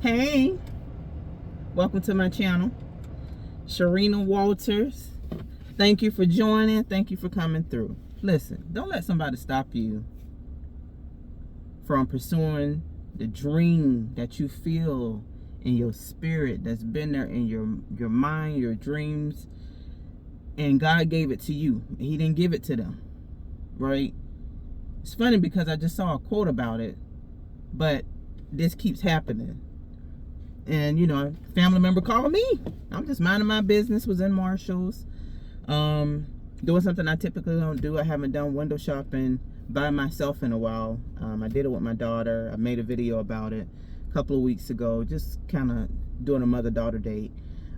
Hey, welcome to my channel, Sharina Walters. Thank you for joining. Thank you for coming through. Listen, don't let somebody stop you from pursuing the dream that you feel in your spirit, that's been there in your mind, your dreams, and God gave it to you. He didn't give it to them, right? It's funny because I just saw a quote about it, but this keeps happening. And a family member called me. I'm just minding my business, was in Marshall's, doing something I typically don't do. I haven't done window shopping by myself in a while. I did it with my daughter. I made a video about it a couple of weeks ago, just kind of doing a mother-daughter date.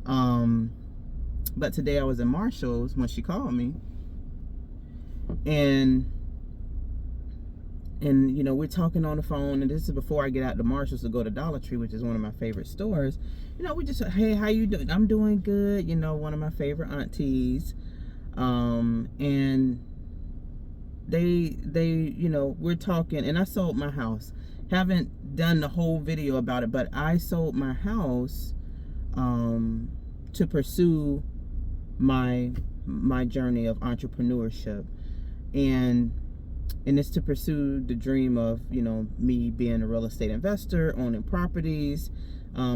But today I was in Marshall's when she called me, and we're talking on the phone, and this is before I get out to Marshall's to go to Dollar Tree, which is one of my favorite stores. We just, hey, how you doing? I'm doing good. One of my favorite aunties. And we're talking, and I sold my house. Haven't done the whole video about it, but I sold my house to pursue my journey of entrepreneurship, and it's to pursue the dream of me being a real estate investor, owning properties.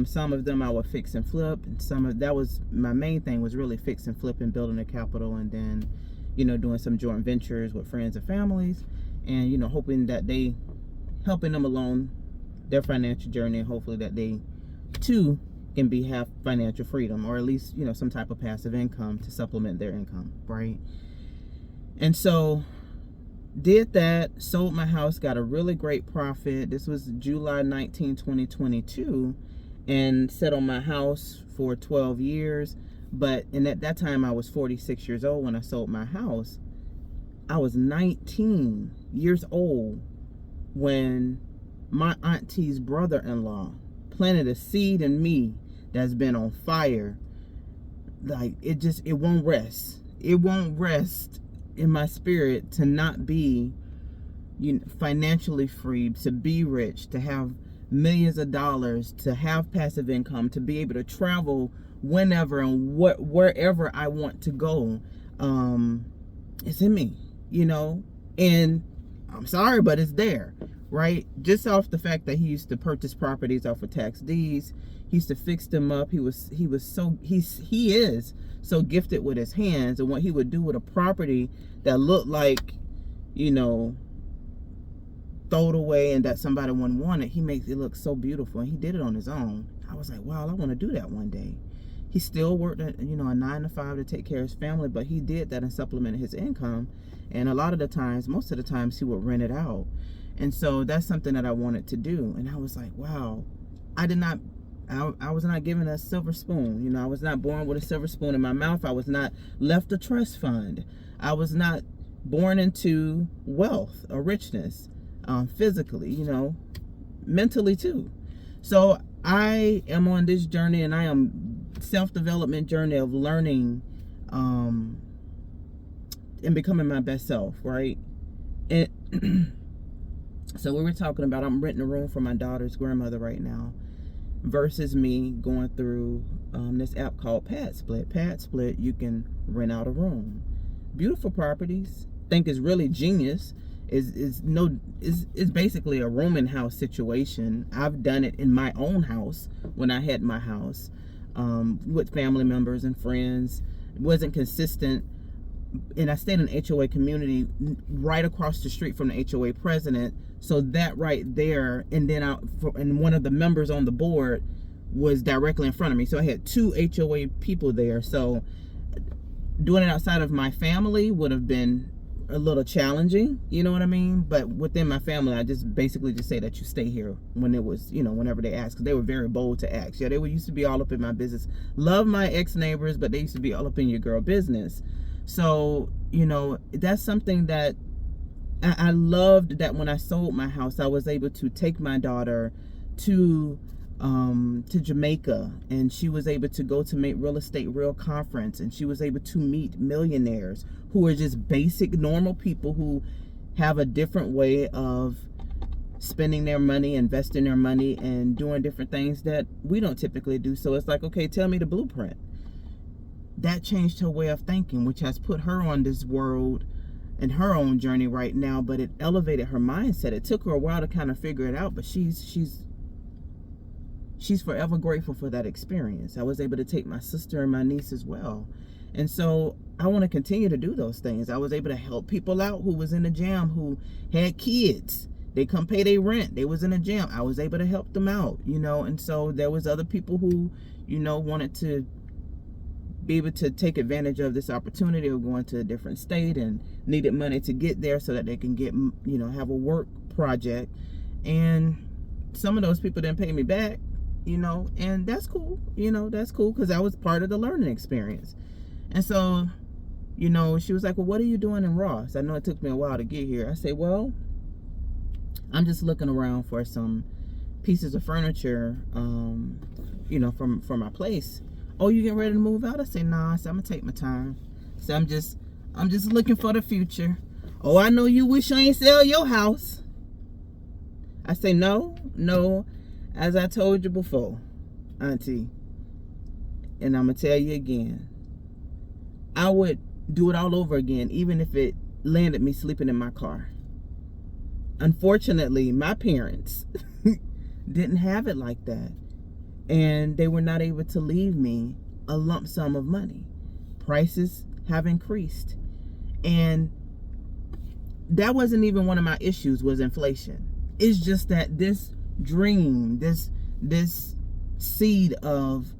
Some of them I would fix and flip, and that was my main thing, was really fix and flip and building a capital, and then doing some joint ventures with friends and families, and hoping that helping them along their financial journey, and hopefully that they too can have financial freedom, or at least some type of passive income to supplement their income, right? And so did that, sold my house, got a really great profit. This was July 19, 2022, and sat on my house for 12 years. But at that time, I was 46 years old when I sold my house. I was 19 years old when my auntie's brother-in-law planted a seed in me that's been on fire. Like, it won't rest. It won't rest in my spirit to not be financially free, to be rich, to have millions of dollars, to have passive income, to be able to travel whenever and wherever I want to go. It's in me, and I'm sorry, but it's there, right? Just off the fact that he used to purchase properties off of tax deeds. He used to fix them up. He is so gifted with his hands, and what he would do with a property that looked like, throw it away and that somebody wouldn't want it, he makes it look so beautiful, and he did it on his own. I was like, wow, I want to do that one day. He still worked a 9 to 5 to take care of his family, but he did that and supplemented his income. And most of the times he would rent it out. And so that's something that I wanted to do. And I was like, wow, I was not given a silver spoon. I was not born with a silver spoon in my mouth. I was not left a trust fund. I was not born into wealth or richness, physically, mentally too. So I am on this journey, and I am self-development journey of learning and becoming my best self, right? And so we were talking about, I'm renting a room for my daughter's grandmother right now, versus me going through this app called Pad Split. Pad Split, you can rent out a room. Beautiful properties. Think is really genius. Is basically a rooming house situation. I've done it in my own house when I had my house, with family members and friends. It wasn't consistent, and I stayed in an HOA community right across the street from the HOA president. So that right there, and then and one of the members on the board was directly in front of me. So I had 2 HOA people there. So doing it outside of my family would have been a little challenging, you know what I mean? But within my family, I just basically just say that you stay here when it was, whenever they asked, because they were very bold to ask. Yeah, they used to be all up in my business. Love my ex-neighbors, but they used to be all up in your girl business. So, that's something that I loved, that when I sold my house, I was able to take my daughter to Jamaica, and she was able to go to make Real Estate Real Conference, and she was able to meet millionaires who are just basic normal people who have a different way of spending their money, investing their money, and doing different things that we don't typically do. So it's like, okay, tell me the blueprint. That changed her way of thinking, which has put her on this world and her own journey right now, but it elevated her mindset. It took her a while to kind of figure it out, but she's forever grateful for that experience. I was able to take my sister and my niece as well. And so I want to continue to do those things. I was able to help people out who was in a jam, who had kids. They come pay their rent. They was in a jam. I was able to help them out, you know. And so there was other people who, you know, wanted to be able to take advantage of this opportunity of going to a different state and needed money to get there so that they can get, you know, have a work project. And some of those people didn't pay me back, you know, and that's cool. You know, that's cool because that was part of the learning experience. And so, you know, she was like, well, what are you doing in Ross? I know it took me a while to get here. I say, well, I'm just looking around for some pieces of furniture, you know, from my place. Oh, you getting ready to move out? I say, nah. I say, I'm gonna take my time. So I'm just looking for the future. Oh, I know you wish I ain't sell your house. I say, no. As I told you before, Auntie, and I'm gonna tell you again, I would do it all over again, even if it landed me sleeping in my car. Unfortunately, my parents didn't have it like that. And they were not able to leave me a lump sum of money. Prices have increased. And that wasn't even one of my issues, was inflation. It's just that this dream, this seed of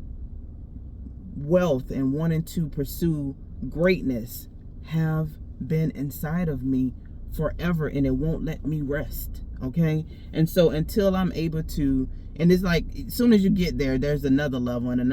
wealth and wanting to pursue greatness have been inside of me forever, and it won't let me rest. Okay. And so until I'm able to, and it's like, as soon as you get there, there's another level and another